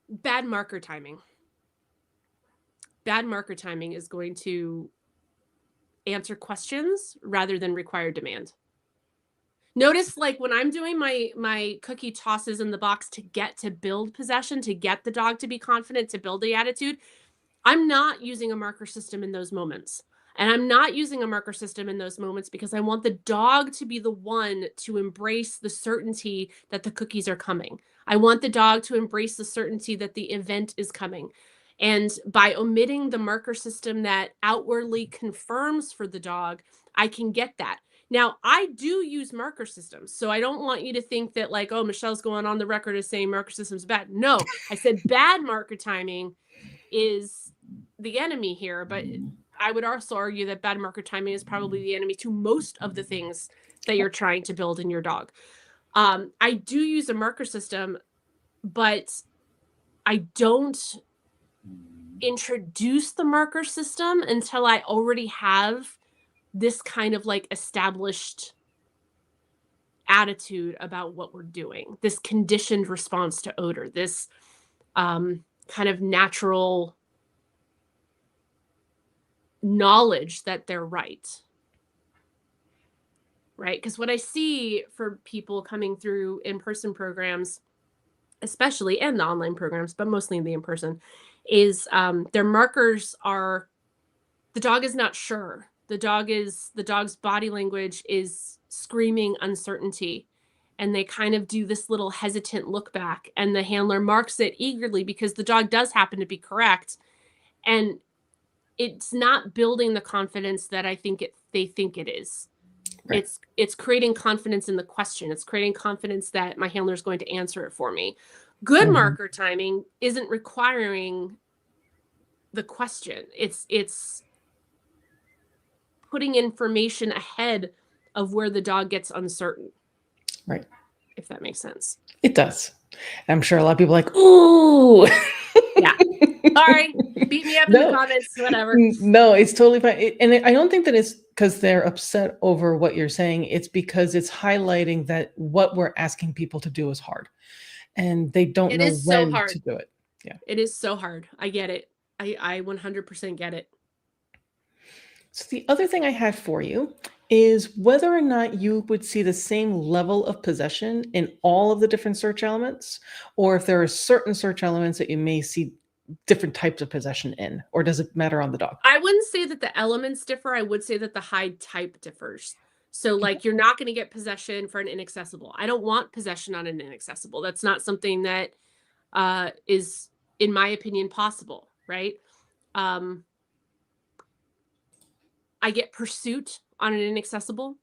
Bad marker timing. Bad marker timing is going to answer questions rather than require demand. Notice, like, when I'm doing my cookie tosses in the box to build possession, to get the dog to be confident, to build the attitude, I'm not using a marker system in those moments. And I'm not using a marker system in those moments because I want the dog to be the one to embrace the certainty that the cookies are coming. I want the dog to embrace the certainty that the event is coming. And by omitting the marker system that outwardly confirms for the dog, I can get that. Now, I do use marker systems. So I don't want you to think that, like, oh, Michelle's going on the record as saying marker systems bad. No, I said bad marker timing is the enemy here, but I would also argue that bad marker timing is probably the enemy to most of the things that you're trying to build in your dog. I do use a marker system, but I don't introduce the marker system until I already have this kind of like established attitude about what we're doing, this conditioned response to odor, this kind of natural knowledge that they're right. Right? Because what I see for people coming through in-person programs, especially, and the online programs, but mostly the in-person, is their markers are, the dog is not sure. The dog's body language is screaming uncertainty. And they kind of do this little hesitant look back, and the handler marks it eagerly because the dog does happen to be correct. And it's not building the confidence that they think it is. Right. It's creating confidence in the question. It's creating confidence that my handler is going to answer it for me. Good marker timing isn't requiring the question. It's putting information ahead of where the dog gets uncertain. Right. If that makes sense. It does. I'm sure a lot of people are like, ooh. Yeah. Sorry. Beat me up in the comments, whatever. No, it's totally fine. And I don't think that it's because they're upset over what you're saying. It's because it's highlighting that what we're asking people to do is hard. And they don't know when to do it. Yeah. It is so hard. I get it. I 100% get it. So the other thing I had for you is whether or not you would see the same level of possession in all of the different search elements, or if there are certain search elements that you may see different types of possession in, or does it matter on the dog? I wouldn't say that the elements differ. I would say that the hide type differs. So, like, you're not going to get possession for an inaccessible. I don't want possession on an inaccessible. That's not something that is, in my opinion, possible, right? I get pursuit on an inaccessible,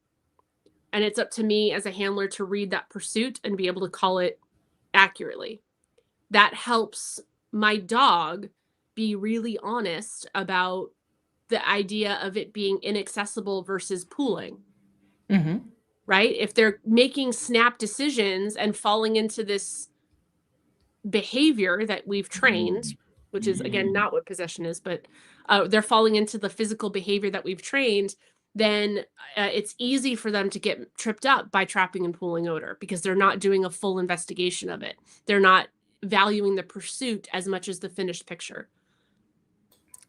and it's up to me as a handler to read that pursuit and be able to call it accurately. That helps my dog be really honest about the idea of it being inaccessible versus pooling. Right? If they're making snap decisions and falling into this behavior that we've trained, which is, again, not what possession is, but they're falling into the physical behavior that we've trained, then it's easy for them to get tripped up by trapping and pooling odor because they're not doing a full investigation of it. They're not valuing the pursuit as much as the finished picture.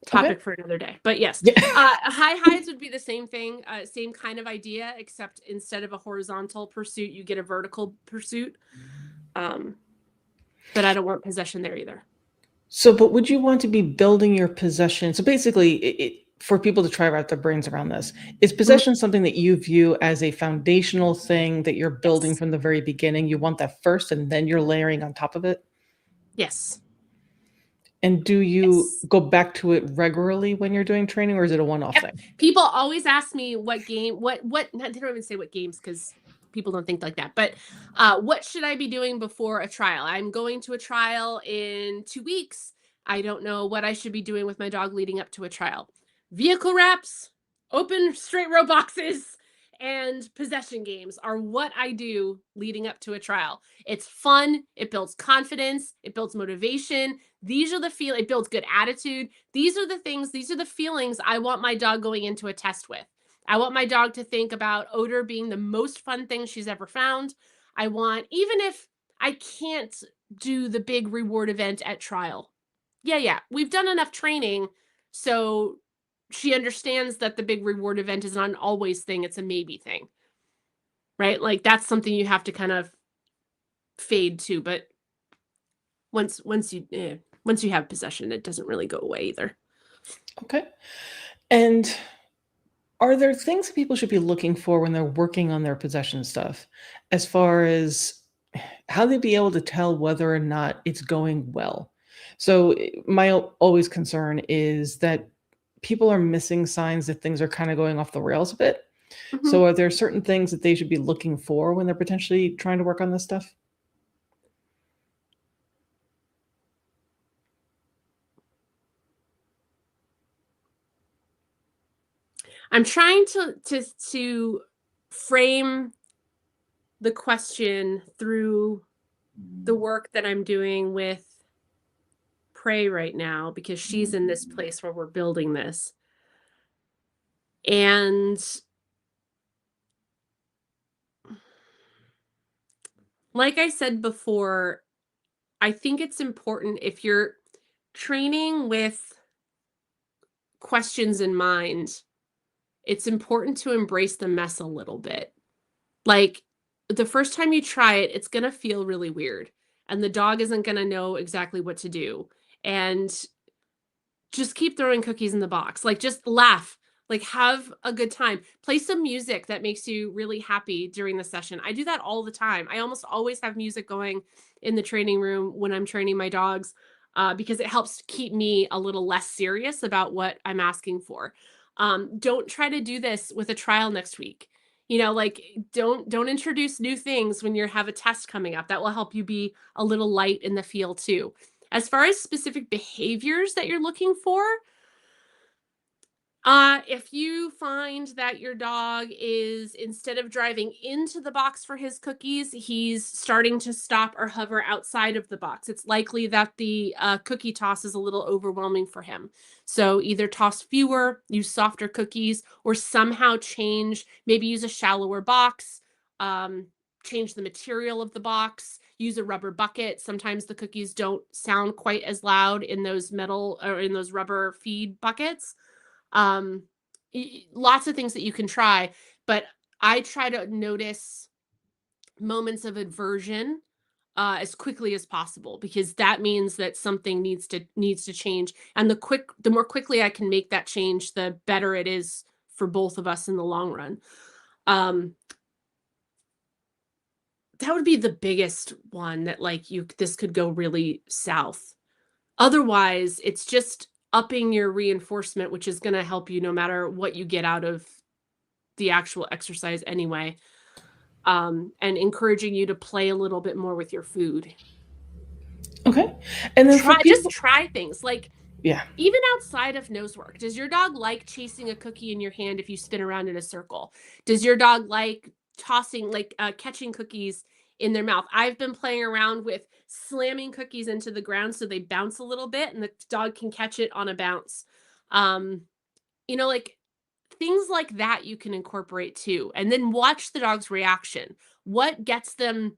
Topic for another day. But yes, high hides would be the same thing, same kind of idea, except instead of a horizontal pursuit, you get a vertical pursuit. But I don't want possession there either. So, but would you want to be building your possession? So basically, for people to try to wrap their brains around this, is Mhm. possession something that you view as a foundational thing that you're building Yes. from the very beginning? You want that first, and then you're layering on top of it? Yes. And do you Yes. go back to it regularly when you're doing training, or is it a one-off Yep. thing? People always ask me what game, what, they don't even say what games because people don't think like that. But what should I be doing before a trial? I'm going to a trial in 2 weeks. I don't know what I should be doing with my dog leading up to a trial. Vehicle wraps, open straight row boxes, and possession games are what I do leading up to a trial. It's fun. It builds confidence. It builds motivation. These are the feel. It builds good attitude. These are the things, these are the feelings I want my dog going into a test with. I want my dog to think about odor being the most fun thing she's ever found. I want, even if I can't do the big reward event at trial. Yeah, we've done enough training. So she understands that the big reward event is not an always thing, it's a maybe thing, right? Like that's something you have to kind of fade to. But once you have possession, it doesn't really go away either. Okay. And are there things that people should be looking for when they're working on their possession stuff, as far as how they be able to tell whether or not it's going well? So, my always concern is that people are missing signs that things are kind of going off the rails a bit. Mhm. So, are there certain things that they should be looking for when they're potentially trying to work on this stuff? I'm trying to frame the question through the work that I'm doing with Prey right now because she's in this place where we're building this. And like I said before, I think it's important if you're training with questions in mind, it's important to embrace the mess a little bit. Like the first time you try it, it's going to feel really weird and the dog isn't going to know exactly what to do. And just keep throwing cookies in the box. Like just laugh, like have a good time. Play some music that makes you really happy during the session. I do that all the time. I almost always have music going in the training room when I'm training my dogs because it helps keep me a little less serious about what I'm asking for. Don't try to do this with a trial next week. You know, like don't introduce new things when you have a test coming up. That will help you be a little light in the field too. As far as specific behaviors that you're looking for, if you find that your dog is, instead of driving into the box for his cookies, he's starting to stop or hover outside of the box, it's likely that the cookie toss is a little overwhelming for him. So either toss fewer, use softer cookies, or somehow change, maybe use a shallower box, um, change the material of the box, use a rubber bucket. Sometimes the cookies don't sound quite as loud in those metal or in those rubber feed buckets. um Lots of things that you can try, but I try to notice moments of aversion as quickly as possible because that means that something needs to change, and the more quickly I can make that change, the better it is for both of us in the long run. um that would be the biggest one, that like you this could go really south. Otherwise, it's just upping your reinforcement, which is going to help you no matter what you get out of the actual exercise anyway, and encouraging you to play a little bit more with your food. Okay. And then for Just people, try things like yeah. even outside of nose work. Does your dog like chasing a cookie in your hand if you spin around in a circle? Does your dog like tossing, like catching cookies in their mouth? I've been playing around with slamming cookies into the ground so they bounce a little bit and the dog can catch it on a bounce. Um, like things like that you can incorporate too, and then watch the dog's reaction. What gets them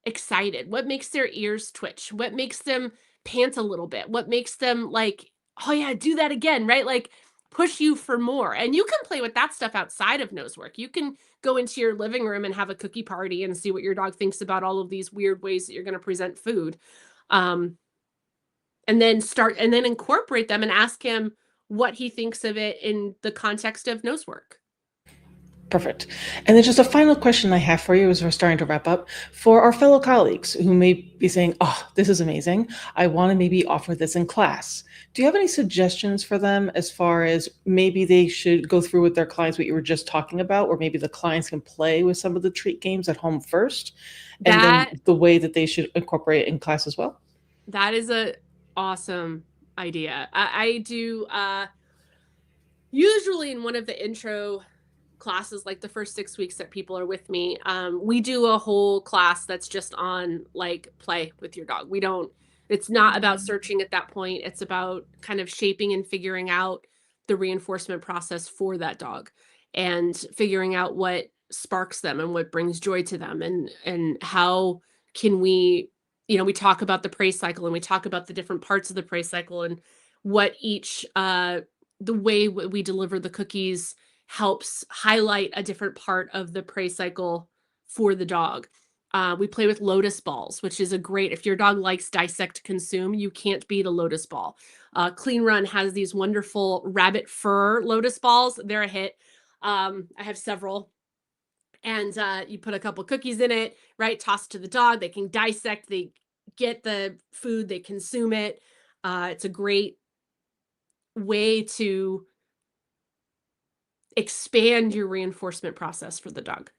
excited? What makes their ears twitch? What makes them pant a little bit? What makes them like, "Oh yeah, do that again," right? Like push you for more. And you can play with that stuff outside of nose work. You can go into your living room and have a cookie party and see what your dog thinks about all of these weird ways that you're going to present food. Um and then incorporate them and ask him what he thinks of it in the context of nose work. Perfect. And then just a final question I have for you as we're starting to wrap up. For our fellow colleagues who may be saying, oh, this is amazing. I want to maybe offer this in class. Do you have any suggestions for them as far as maybe they should go through with their clients what you were just talking about, or maybe the clients can play with some of the treat games at home first, and then That the way that they should incorporate it in class as well? that is a awesome idea. I do usually in one of the intro classes, like the first 6 weeks that people are with me, we do a whole class that's just on like play with your dog. We don't, it's not about searching at that point. It's about kind of shaping and figuring out the reinforcement process for that dog and figuring out what sparks them and what brings joy to them, and how can we, we talk about the prey cycle and we talk about the different parts of the prey cycle and what each the way we deliver the cookies helps highlight a different part of the prey cycle for the dog. We play with lotus balls, which is a great, if your dog likes dissect consume, you can't beat a lotus ball. Clean Run has these wonderful rabbit fur lotus balls. They're a hit. I have several. And you put a couple cookies in it, right? Toss it to the dog. They can dissect, they get the food, they consume it. It's a great way to expand your reinforcement process for the dog.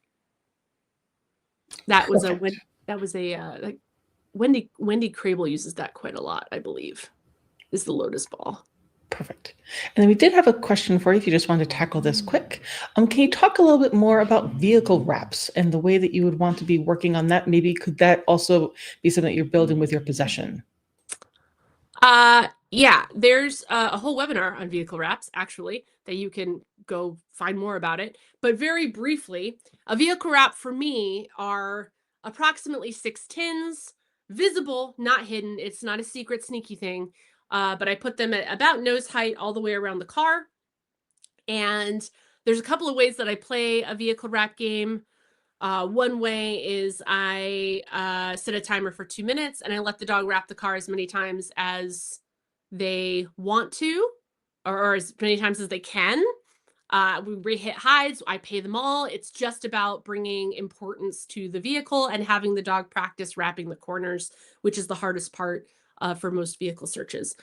That was a Perfect. like Wendy Crable uses that quite a lot, I believe, is the lotus ball. Perfect. And then we did have a question for you if you just wanted to tackle this quick. Can you talk a little bit more about vehicle wraps and the way that you would want to be working on that? Maybe could that also be something that you're building with your possession? Yeah, there's a whole webinar on vehicle wraps actually that you can go find more about it. But very briefly, a vehicle wrap for me are approximately 6 tins, visible, not hidden. It's not a secret sneaky thing. But I put them at about nose height all the way around the car. And there's a couple of ways that I play a vehicle wrap game. One way is I set a timer for 2 minutes and I let the dog wrap the car as many times as they want to, or as many times as they can. We hit hides, I pay them all. It's just about bringing importance to the vehicle and having the dog practice wrapping the corners, which is the hardest part for most vehicle searches.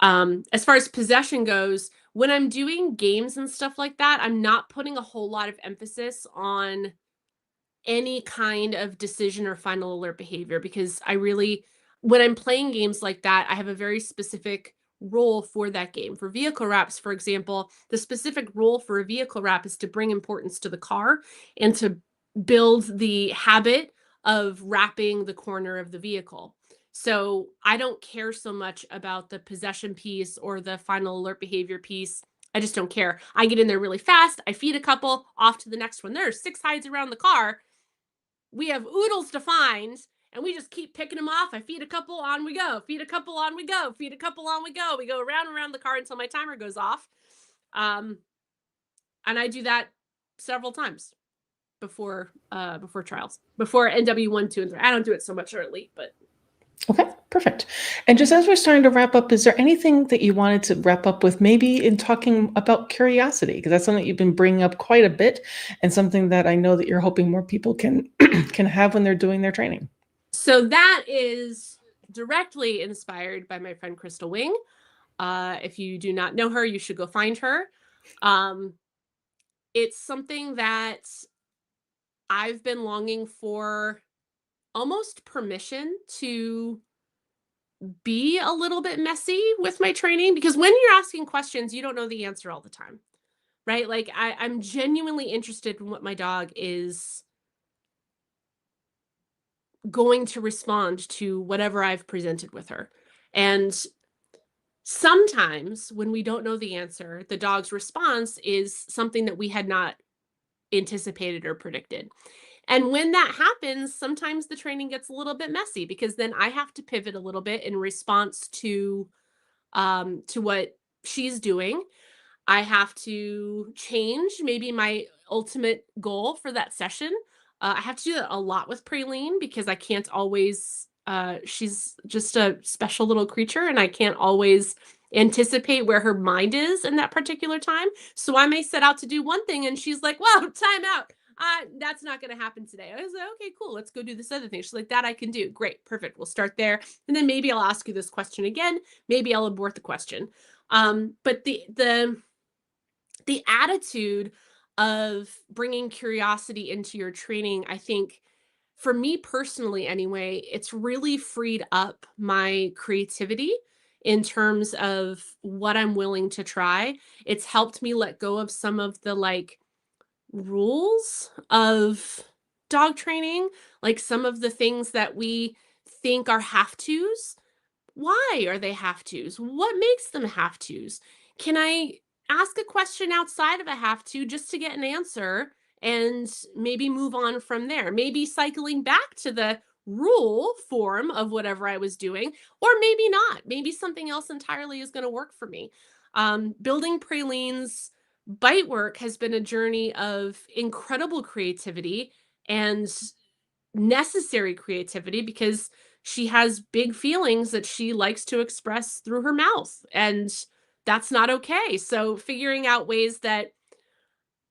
As far as possession goes, when I'm doing games and stuff like that, I'm not putting a whole lot of emphasis on any kind of decision or final alert behavior, because when I'm playing games like that, I have a very specific role for that game. For vehicle wraps, for example, the specific role for a vehicle wrap is to bring importance to the car and to build the habit of wrapping the corner of the vehicle. So I don't care so much about the possession piece or the final alert behavior piece. I just don't care. I get in there really fast. I feed a couple, off to the next one. There's 6 hides around the car. We have oodles to find, and we just keep picking them off. I feed a couple, on we go. Feed a couple, on we go. Feed a couple, on we go. We go around and around the car until my timer goes off. And I do that several times before trials, before NW 1, 2, and 3. I don't do it so much early, but Okay, perfect. And just as we're starting to wrap up, is there anything that you wanted to wrap up with, maybe in talking about curiosity? Because that's something you've been bringing up quite a bit, and something that I know that you're hoping more people can can have when they're doing their training. so that is directly inspired by my friend Crystal Wing. If you do not know her, you should go find her. Um, it's something that I've been longing for, almost permission to be a little bit messy with my training, because when you're asking questions, you don't know the answer all the time, right? Like I'm genuinely interested in what my dog is going to respond to whatever I've presented with her. And sometimes when we don't know the answer, the dog's response is something that we had not anticipated or predicted. And when that happens, sometimes the training gets a little bit messy, because then I have to pivot a little bit in response to what she's doing. I have to change maybe my ultimate goal for that session. I have to do that a lot with Praline because I can't always she's just a special little creature, and I can't always anticipate where her mind is in that particular time. So I may set out to do one thing, and she's like, "Well, time out. That's not going to happen today." I was like, "Okay, cool. Let's go do this other thing." She's like, "That I can do. Great, perfect. We'll start there, and then maybe I'll ask you this question again. Maybe I'll abort the question." But the attitude of bringing curiosity into your training, I think, for me personally anyway, it's really freed up my creativity in terms of what I'm willing to try. It's helped me let go of some of the like rules of dog training, like some of the things that we think are have tos. Why are they have tos? What makes them have tos? Can I ask a question outside of a have to just to get an answer and maybe move on from there? Maybe cycling back to the rule form of whatever I was doing, or maybe not. Maybe something else entirely is going to work for me. Building Praline's bite work has been a journey of incredible creativity and necessary creativity because she has big feelings that she likes to express through her mouth, and that's not okay. So figuring out ways that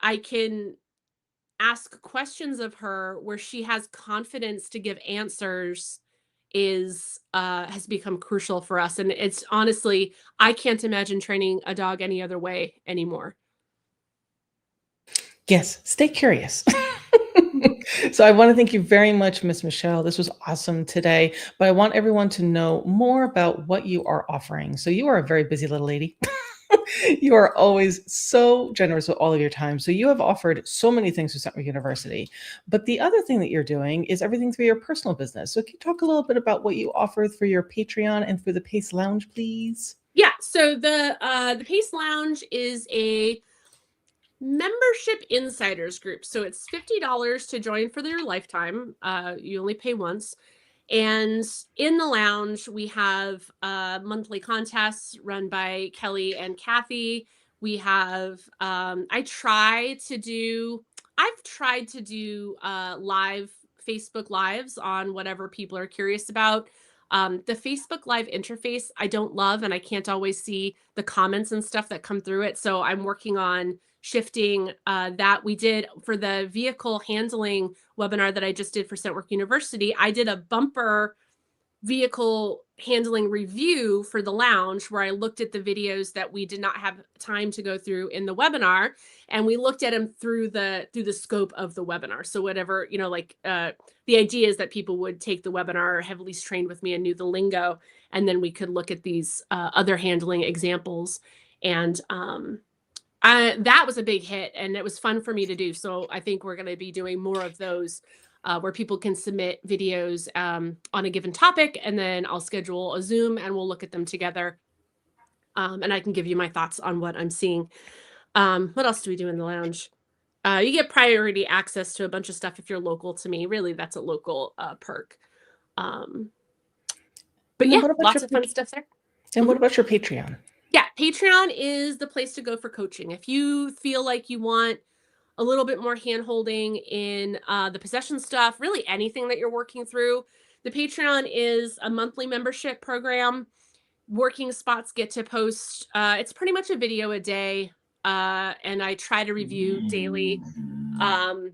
I can ask questions of her where she has confidence to give answers is has become crucial for us, and it's honestly, I can't imagine training a dog any other way anymore. Yes, stay curious. So I want to thank you very much, Miss Michelle. This was awesome today, but I want everyone to know more about what you are offering. So you are a very busy little lady. You are always so generous with all of your time. So you have offered so many things to Central University. But the other thing that you're doing is everything through your personal business. So can you talk a little bit about what you offer through your Patreon and through the Pace Lounge, please? Yeah, so the Pace Lounge is a membership insiders group. So it's $50 to join for your lifetime. You only pay once. And in the lounge, we have monthly contests run by Kelly and Kathy. We have, I've tried to do live Facebook lives on whatever people are curious about. The Facebook Live interface, I don't love, and I can't always see the comments and stuff that come through it. So I'm working on shifting that. We did for the vehicle handling webinar that I just did for Centwork University. I did a bumper vehicle handling review for the lounge where I looked at the videos that we did not have time to go through in the webinar, and we looked at them through the scope of the webinar. So whatever, like the idea is that people would take the webinar, have at least trained with me and knew the lingo, and then we could look at these other handling examples. And that was a big hit, and it was fun for me to do. So I think we're going to be doing more of those where people can submit videos on a given topic, and then I'll schedule a Zoom and we'll look at them together. And I can give you my thoughts on what I'm seeing. What else do we do in the lounge? You get priority access to a bunch of stuff if you're local to me. Really, that's a local perk. But yeah, lots of fun stuff there. And what about your Patreon? Yeah, Patreon is the place to go for coaching. If you feel like you want a little bit more hand-holding in the possession stuff, really anything that you're working through, the Patreon is a monthly membership program. Working spots get to post. It's pretty much a video a day, and I try to review daily. And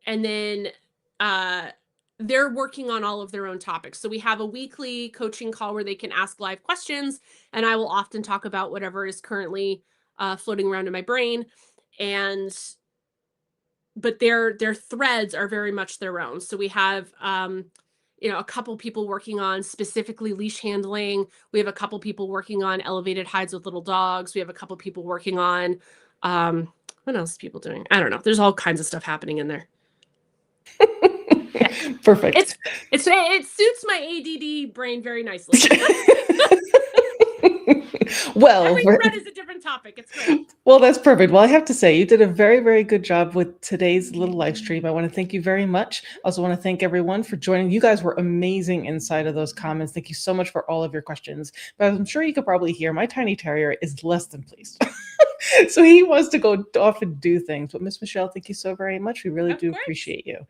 then they're working on all of their own topics. So we have a weekly coaching call where they can ask live questions, and I will often talk about whatever is currently floating around in my brain. But their threads are very much their own. So we have a couple people working on specifically leash handling. We have a couple people working on elevated hides with little dogs. We have a couple people working on what else are people doing? I don't know. There's all kinds of stuff happening in there. Yeah. Perfect. It suits my ADD brain very nicely. Well, every thread is a different topic. It's great. Well, that's perfect. Well, I have to say, you did a very, very good job with today's little live stream. I want to thank you very much. I also want to thank everyone for joining. You guys were amazing inside of those comments. Thank you so much for all of your questions. But I'm sure you could probably hear my tiny terrier is less than pleased. So he wants to go off and do things. But Miss Michelle, thank you so very much. We really Of do course. appreciate you. Of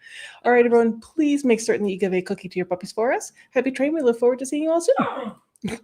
All right, course. everyone, please make certain that you give a cookie to your puppies for us. Happy training. We look forward to seeing you all soon.